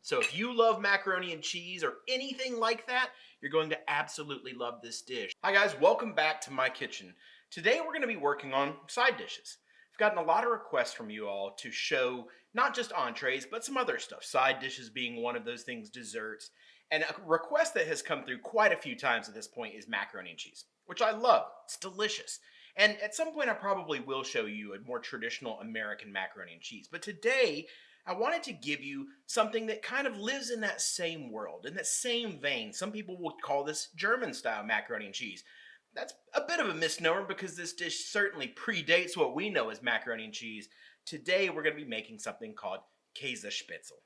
So if you love macaroni and cheese or anything like that, you're going to absolutely love this dish. Hi guys, welcome back to my kitchen. Today we're going to be working on side dishes. I've gotten a lot of requests from you all to show not just entrees, but some other stuff. Side dishes being one of those things, desserts. And a request that has come through quite a few times at this point is macaroni and cheese, which I love. It's delicious. And at some point I probably will show you a more traditional American macaroni and cheese. But today I wanted to give you something that kind of lives in that same world, in that same vein. Some people would call this German style macaroni and cheese. That's a bit of a misnomer because this dish certainly predates what we know as macaroni and cheese. Today we're going to be making something called Käsespätzle.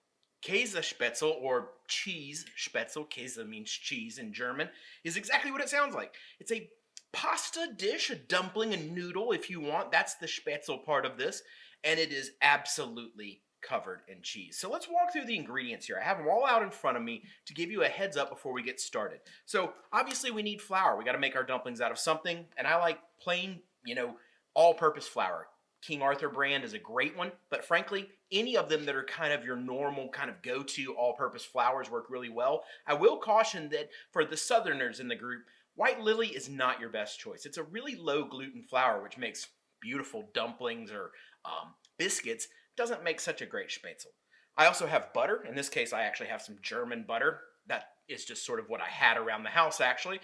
Käsespätzle, or cheese spätzle, Käse means cheese in German, is exactly what it sounds like. It's a pasta dish, a dumpling, a noodle if you want. That's the spätzle part of this, and it is absolutely covered in cheese. So let's walk through the ingredients here. I have them all out in front of me to give you a heads up before we get started. So obviously we need flour. We got to make our dumplings out of something, and I like plain, all-purpose flour. King Arthur brand is a great one, but frankly, any of them that are kind of your normal kind of go-to all-purpose flours work really well. I will caution that for the Southerners in the group, White Lily is not your best choice. It's a really low gluten flour, which makes beautiful dumplings or biscuits. Doesn't make such a great spätzle. I also have butter. In this case, I actually have some German butter. That is just sort of what I had around the house, actually.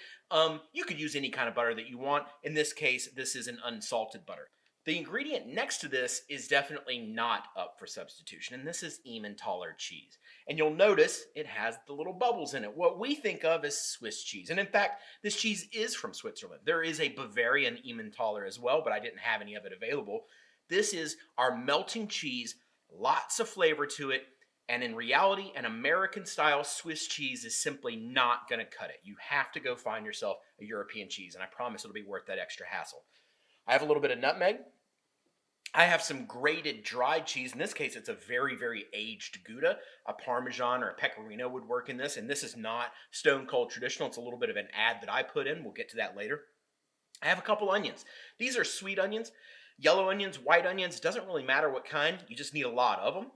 You could use any kind of butter that you want. In this case, this is an unsalted butter. The ingredient next to this is definitely not up for substitution, and this is Emmentaler cheese. And you'll notice it has the little bubbles in it, what we think of as Swiss cheese. And in fact, this cheese is from Switzerland. There is a Bavarian Emmentaler as well, but I didn't have any of it available. This is our melting cheese, lots of flavor to it, and in reality, an American-style Swiss cheese is simply not going to cut it. You have to go find yourself a European cheese, and I promise it'll be worth that extra hassle. I have a little bit of nutmeg. I have some grated dried cheese. In this case, it's a very, very aged Gouda. A Parmesan or a Pecorino would work in this, and this is not stone cold traditional. It's a little bit of an ad that I put in. We'll get to that later. I have a couple onions. These are sweet onions. Yellow onions, white onions, doesn't really matter what kind. You just need a lot of them.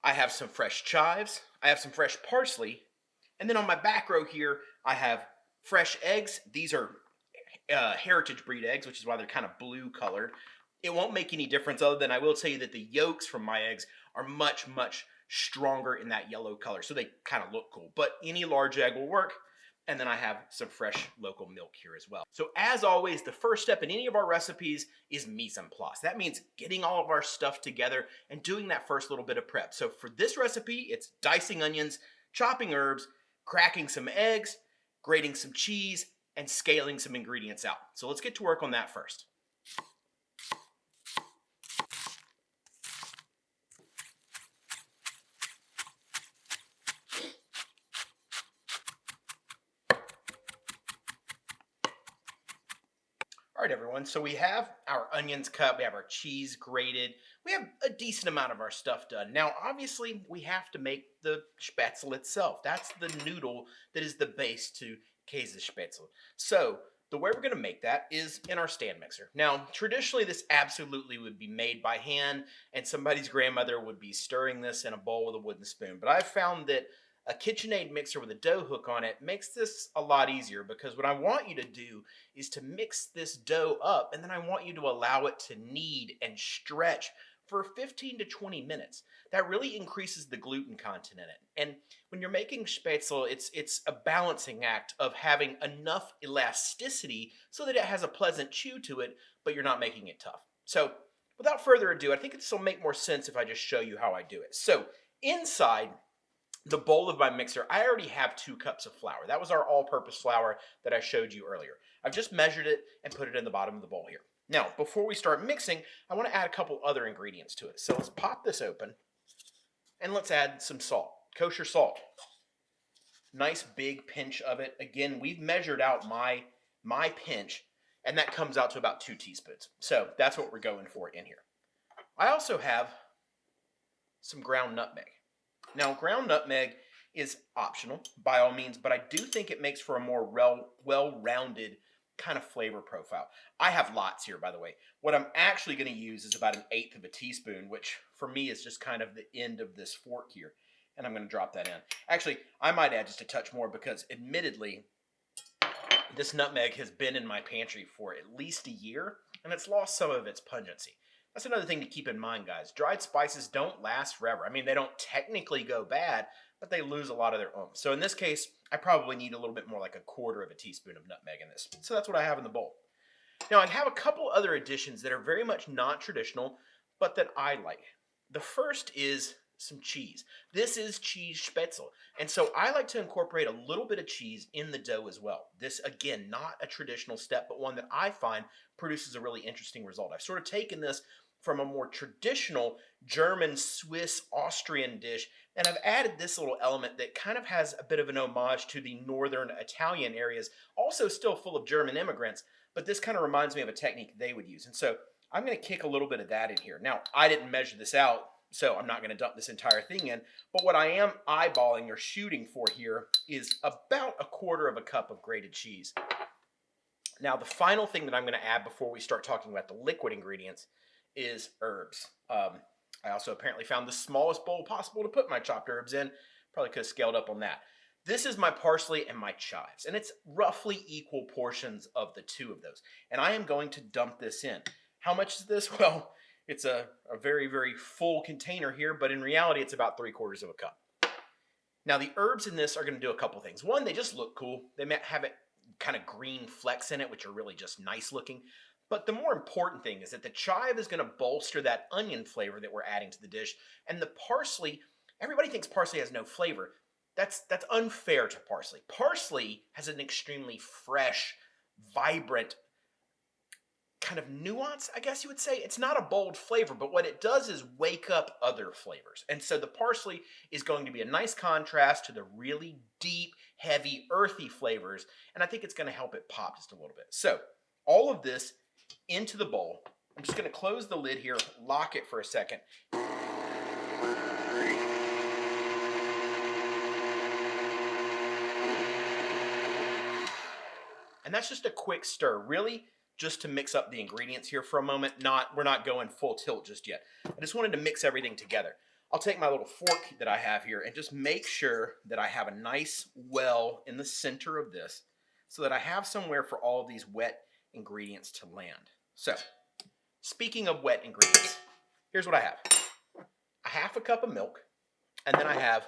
I have some fresh chives. I have some fresh parsley. And then on my back row here, I have fresh eggs. These are heritage breed eggs, which is why they're kind of blue colored. It won't make any difference other than I will tell you that the yolks from my eggs are much, much stronger in that yellow color. So they kind of look cool. But any large egg will work. And then I have some fresh local milk here as well. So as always, the first step in any of our recipes is mise en place. That means getting all of our stuff together and doing that first little bit of prep. So for this recipe, it's dicing onions, chopping herbs, cracking some eggs, grating some cheese, and scaling some ingredients out. So let's get to work on that first. All right, everyone, so we have our onions cut, we have our cheese grated, we have a decent amount of our stuff done. Now, obviously, we have to make the spätzle itself. That's the noodle that is the base to Käsespätzle. So, the way we're going to make that is in our stand mixer. Now, traditionally, this absolutely would be made by hand, and somebody's grandmother would be stirring this in a bowl with a wooden spoon. But I've found that a KitchenAid mixer with a dough hook on it makes this a lot easier because what I want you to do is to mix this dough up, and then I want you to allow it to knead and stretch for 15 to 20 minutes. That really increases the gluten content in it. And when you're making spätzle, it's a balancing act of having enough elasticity so that it has a pleasant chew to it, but you're not making it tough. So without further ado, I think this will make more sense if I just show you how I do it. So inside the bowl of my mixer, I already have 2 cups of flour. That was our all-purpose flour that I showed you earlier. I've just measured it and put it in the bottom of the bowl here. Now, before we start mixing, I want to add a couple other ingredients to it. So let's pop this open, and let's add some salt, kosher salt. Nice big pinch of it. Again, we've measured out my pinch, and that comes out to about 2 teaspoons. So that's what we're going for in here. I also have some ground nutmeg. Now, ground nutmeg is optional, by all means, but I do think it makes for a more well-rounded kind of flavor profile. I have lots here, by the way. What I'm actually going to use is about 1/8 of a teaspoon, which for me is just kind of the end of this fork here. and I'm going to drop that in. Actually, I might add just a touch more because admittedly, this nutmeg has been in my pantry for at least a year, and it's lost some of its pungency. That's another thing to keep in mind, guys. Dried spices don't last forever. I mean, they don't technically go bad, but they lose a lot of their oomph. So in this case, I probably need a little bit more, like a quarter of a teaspoon of nutmeg in this. So that's what I have in the bowl. Now, I have a couple other additions that are very much not traditional, but that I like. The first is some cheese. This is Käsespätzle, and so I like to incorporate a little bit of cheese in the dough as well. This, again, not a traditional step, but one that I find produces a really interesting result. I've sort of taken this from a more traditional German, Swiss, Austrian dish, and I've added this little element that kind of has a bit of an homage to the northern Italian areas, also still full of German immigrants, but this kind of reminds me of a technique they would use. And so I'm going to kick a little bit of that in here. Now, I didn't measure this out, so I'm not going to dump this entire thing in, but what I am eyeballing or shooting for here is about a quarter of a cup of grated cheese. Now, the final thing that I'm going to add before we start talking about the liquid ingredients is herbs. I also apparently found the smallest bowl possible to put my chopped herbs in. Probably could have scaled up on that. This is my parsley and my chives, and it's roughly equal portions of the two of those. And I am going to dump this in. How much is this? Well, it's a very, very full container here, but in reality, it's about 3/4 of a cup. Now, the herbs in this are going to do a couple things. One, they just look cool. They may have it kind of green flecks in it, which are really just nice looking. But the more important thing is that the chive is going to bolster that onion flavor that we're adding to the dish. And the parsley, everybody thinks parsley has no flavor. That's unfair to parsley. Parsley has an extremely fresh, vibrant kind of nuance, I guess you would say. It's not a bold flavor, but what it does is wake up other flavors. And so the parsley is going to be a nice contrast to the really deep, heavy, earthy flavors. And I think it's going to help it pop just a little bit. So all of this into the bowl. I'm just going to close the lid here, lock it for a second. And that's just a quick stir, really just to mix up the ingredients here for a moment. We're not going full tilt just yet. I just wanted to mix everything together. I'll take my little fork that I have here and just make sure that I have a nice well in the center of this so that I have somewhere for all of these wet ingredients to land. So, speaking of wet ingredients, here's what I have. A half a cup of milk, and then I have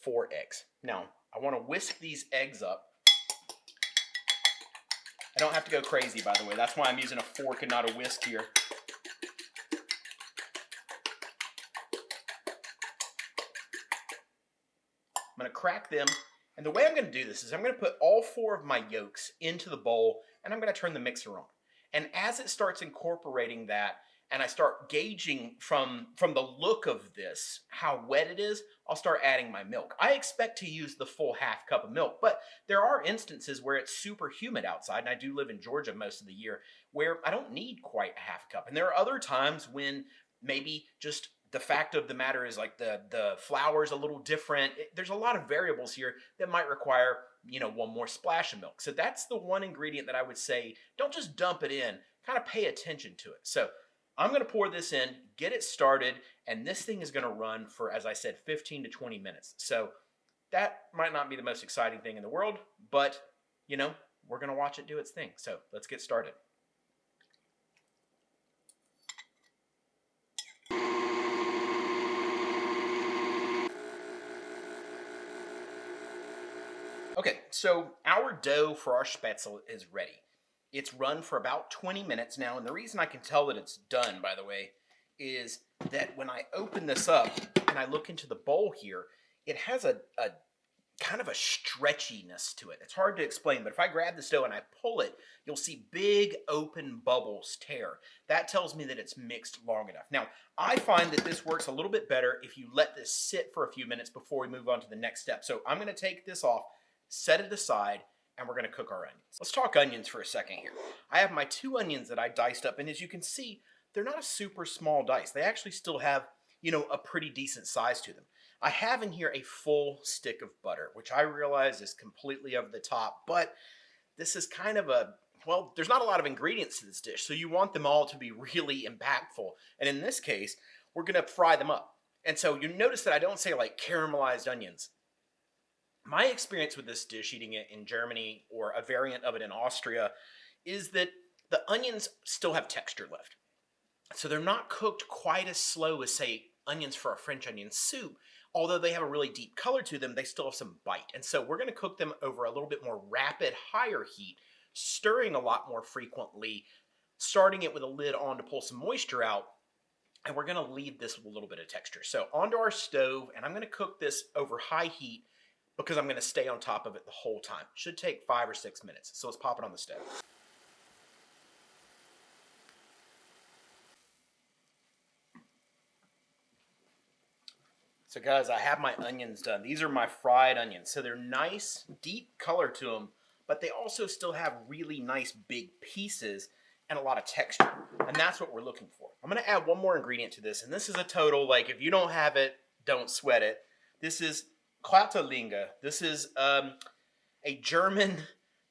4 eggs. Now, I want to whisk these eggs up. I don't have to go crazy, by the way. That's why I'm using a fork and not a whisk here. I'm going to crack them, and the way I'm going to do this is I'm going to put all 4 of my yolks into the bowl, and I'm going to turn the mixer on. And as it starts incorporating that, and I start gauging from the look of this how wet it is, I'll start adding my milk. I expect to use the full half cup of milk, but there are instances where it's super humid outside, and I do live in Georgia most of the year, where I don't need quite a half cup. And there are other times when maybe just the fact of the matter is like the flour's a little different. There's a lot of variables here that might require, one more splash of milk. So that's the one ingredient that I would say, don't just dump it in, kind of pay attention to it. So I'm going to pour this in, get it started, and this thing is going to run for, as I said, 15 to 20 minutes. So that might not be the most exciting thing in the world, but, we're going to watch it do its thing. So let's get started. Okay, so our dough for our spätzle is ready. It's run for about 20 minutes now, and the reason I can tell that it's done, by the way, is that when I open this up and I look into the bowl here, it has a kind of a stretchiness to it. It's hard to explain, but if I grab this dough and I pull it, you'll see big open bubbles tear. That tells me that it's mixed long enough. Now, I find that this works a little bit better if you let this sit for a few minutes before we move on to the next step. So I'm going to take this off, set it aside, and we're going to cook our onions. Let's talk onions for a second here. I have my 2 onions that I diced up, and as you can see, they're not a super small dice. They actually still have, a pretty decent size to them. I have in here a full stick of butter, which I realize is completely over the top, but this is kind of there's not a lot of ingredients to this dish, so you want them all to be really impactful. And in this case, we're going to fry them up. And so you notice that I don't say like caramelized onions. My experience with this dish, eating it in Germany or a variant of it in Austria, is that the onions still have texture left. So they're not cooked quite as slow as, say, onions for a French onion soup. Although they have a really deep color to them, they still have some bite. And so we're going to cook them over a little bit more rapid, higher heat, stirring a lot more frequently, starting it with a lid on to pull some moisture out. And we're going to leave this with a little bit of texture. So onto our stove, and I'm going to cook this over high heat because I'm going to stay on top of it the whole time. It should take 5 or 6 minutes. So let's pop it on the stove. So guys, I have my onions done. These are my fried onions. So they're nice, deep color to them, but they also still have really nice big pieces and a lot of texture. And that's what we're looking for. I'm going to add one more ingredient to this, and this is a total, like, if you don't have it, don't sweat it. This is Kräuterlinge. This is a German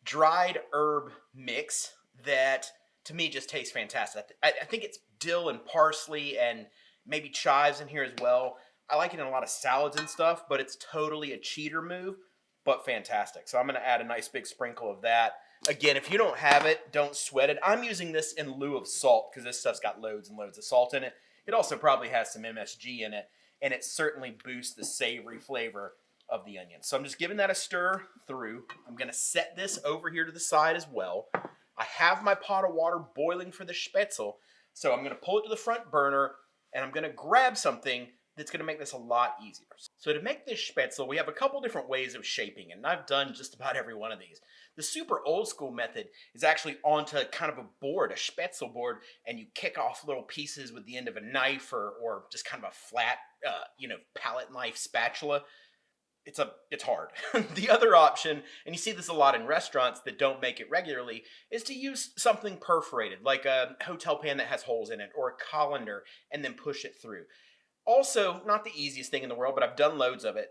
dried herb mix that, to me, just tastes fantastic. I think it's dill and parsley and maybe chives in here as well. I like it in a lot of salads and stuff, but it's totally a cheater move, but fantastic. So I'm going to add a nice big sprinkle of that. Again, if you don't have it, don't sweat it. I'm using this in lieu of salt because this stuff's got loads and loads of salt in it. It also probably has some MSG in it, and it certainly boosts the savory flavor of the onion. So I'm just giving that a stir through. I'm going to set this over here to the side as well. I have my pot of water boiling for the Spätzle, so I'm going to pull it to the front burner, and I'm going to grab something that's going to make this a lot easier. So to make this Spätzle, we have a couple different ways of shaping it, and I've done just about every one of these. The super old school method is actually onto kind of a board, a Spätzle board, and you kick off little pieces with the end of a knife or just kind of a flat, palette knife spatula. It's hard. The other option, and you see this a lot in restaurants that don't make it regularly, is to use something perforated, like a hotel pan that has holes in it, or a colander, and then push it through. Also, not the easiest thing in the world, but I've done loads of it.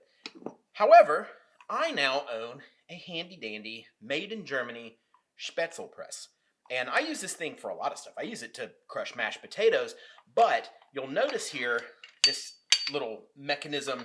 However, I now own a handy-dandy, made-in-Germany Spätzle press. And I use this thing for a lot of stuff. I use it to crush mashed potatoes, but you'll notice here, this little mechanism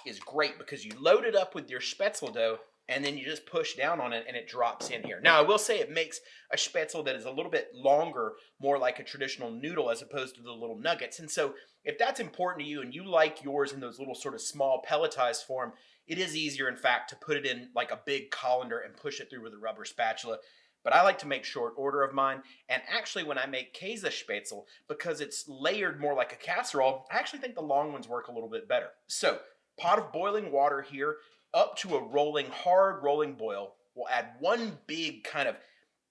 is great because you load it up with your Spätzle dough, and then you just push down on it and it drops in here. Now, I will say it makes a Spätzle that is a little bit longer, more like a traditional noodle as opposed to the little nuggets. And so if that's important to you and you like yours in those little sort of small pelletized form, it is easier, in fact, to put it in like a big colander and push it through with a rubber spatula. But I like to make short order of mine. And actually, when I make Käsespätzle, because it's layered more like a casserole, I actually think the long ones work a little bit better. So, pot of boiling water here, up to a hard rolling boil. We'll add one big kind of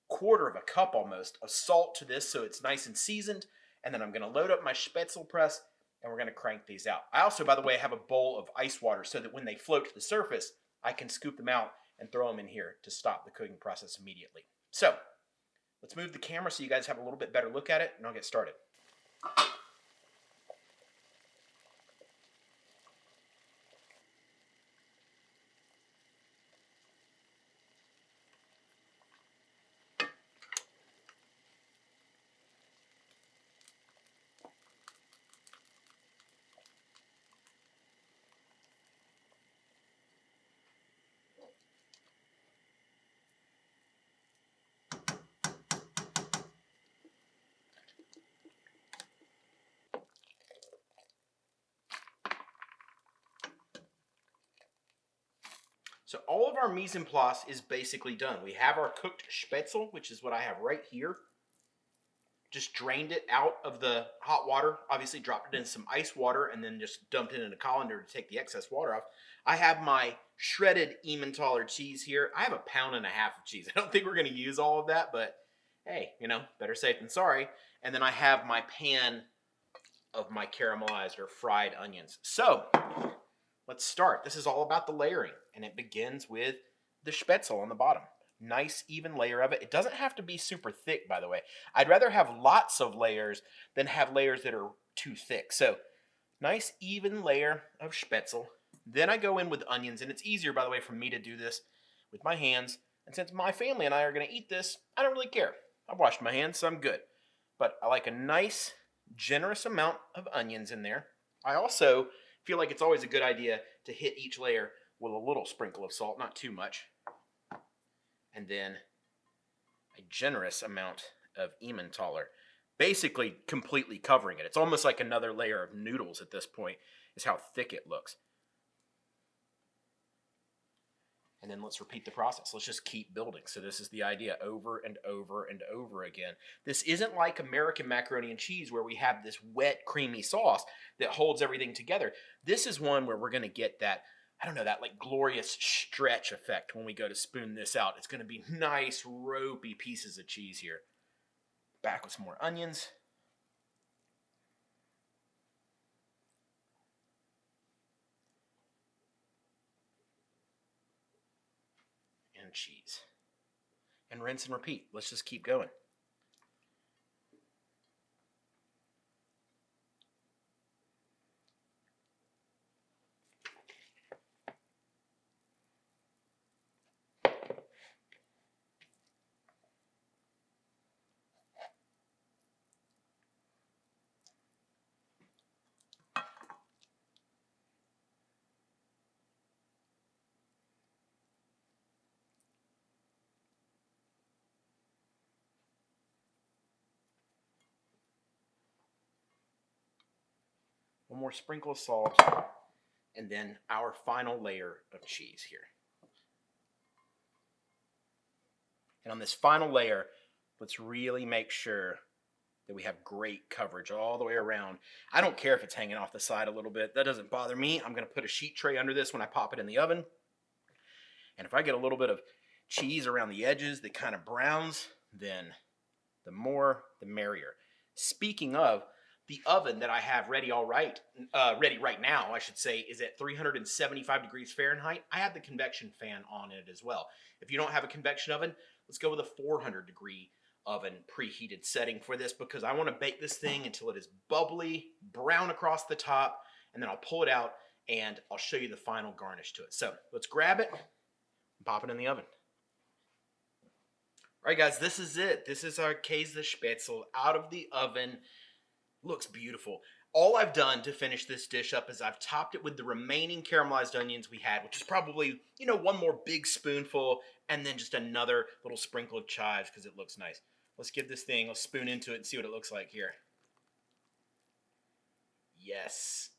quarter of a cup almost of salt to this so it's nice and seasoned. And then I'm going to load up my Spätzle press and we're going to crank these out. I also, by the way, have a bowl of ice water so that when they float to the surface, I can scoop them out and throw them in here to stop the cooking process immediately. So let's move the camera so you guys have a little bit better look at it, and I'll get started. So all of our mise en place is basically done. We have our cooked Spätzle, which is what I have right here. Just drained it out of the hot water, obviously dropped it in some ice water, and then just dumped it in a colander to take the excess water off. I have my shredded Emmentaler cheese here. I have 1.5 pounds of cheese. I don't think we're going to use all of that, but hey, better safe than sorry. And then I have my pan of my caramelized or fried onions. So let's start. This is all about the layering, and it begins with the Spätzle on the bottom. Nice, even layer of it. It doesn't have to be super thick, by the way. I'd rather have lots of layers than have layers that are too thick. So, nice, even layer of Spätzle. Then I go in with onions, and it's easier, by the way, for me to do this with my hands. And since my family and I are going to eat this, I don't really care. I've washed my hands, so I'm good. But I like a nice, generous amount of onions in there. I also feel like it's always a good idea to hit each layer with a little sprinkle of salt, not too much, and then a generous amount of Emmentaler, basically completely covering it. It's almost like another layer of noodles at this point, is how thick it looks. And then let's repeat the process. Let's just keep building. So this is the idea, over and over and over again. This isn't like American macaroni and cheese where we have this wet, creamy sauce that holds everything together. This is one where we're going to get that, I don't know, that like glorious stretch effect when we go to spoon this out. It's going to be nice, ropey pieces of cheese here. Back with some more onions. And cheese. And rinse and repeat. Let's just keep going. One more sprinkle of salt, and then our final layer of cheese here. And on this final layer, let's really make sure that we have great coverage all the way around. I don't care if it's hanging off the side a little bit. That doesn't bother me. I'm going to put a sheet tray under this when I pop it in the oven. And if I get a little bit of cheese around the edges that kind of browns, then the more, the merrier. Speaking of, the oven that I have ready right now, I should say, is at 375 degrees Fahrenheit. I have the convection fan on it as well. If you don't have a convection oven, let's go with a 400 degree oven preheated setting for this, because I want to bake this thing until it is bubbly, brown across the top, and then I'll pull it out and I'll show you the final garnish to it. So let's grab it and pop it in the oven. All right, guys, this is it. This is our Käsespätzle out of the oven. Looks beautiful. All I've done to finish this dish up is I've topped it with the remaining caramelized onions we had, which is probably, one more big spoonful, and then just another little sprinkle of chives because it looks nice. Let's give this thing, let's spoon into it and see what it looks like here. Yes.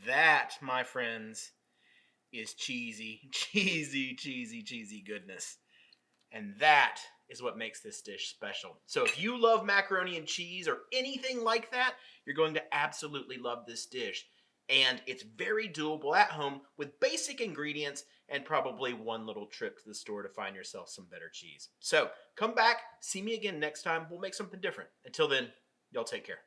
That, my friends, is cheesy, cheesy goodness. And that is what makes this dish special. So if you love macaroni and cheese or anything like that, you're going to absolutely love this dish. And it's very doable at home with basic ingredients and probably one little trip to the store to find yourself some better cheese. So come back, see me again next time. We'll make something different. Until then, y'all take care.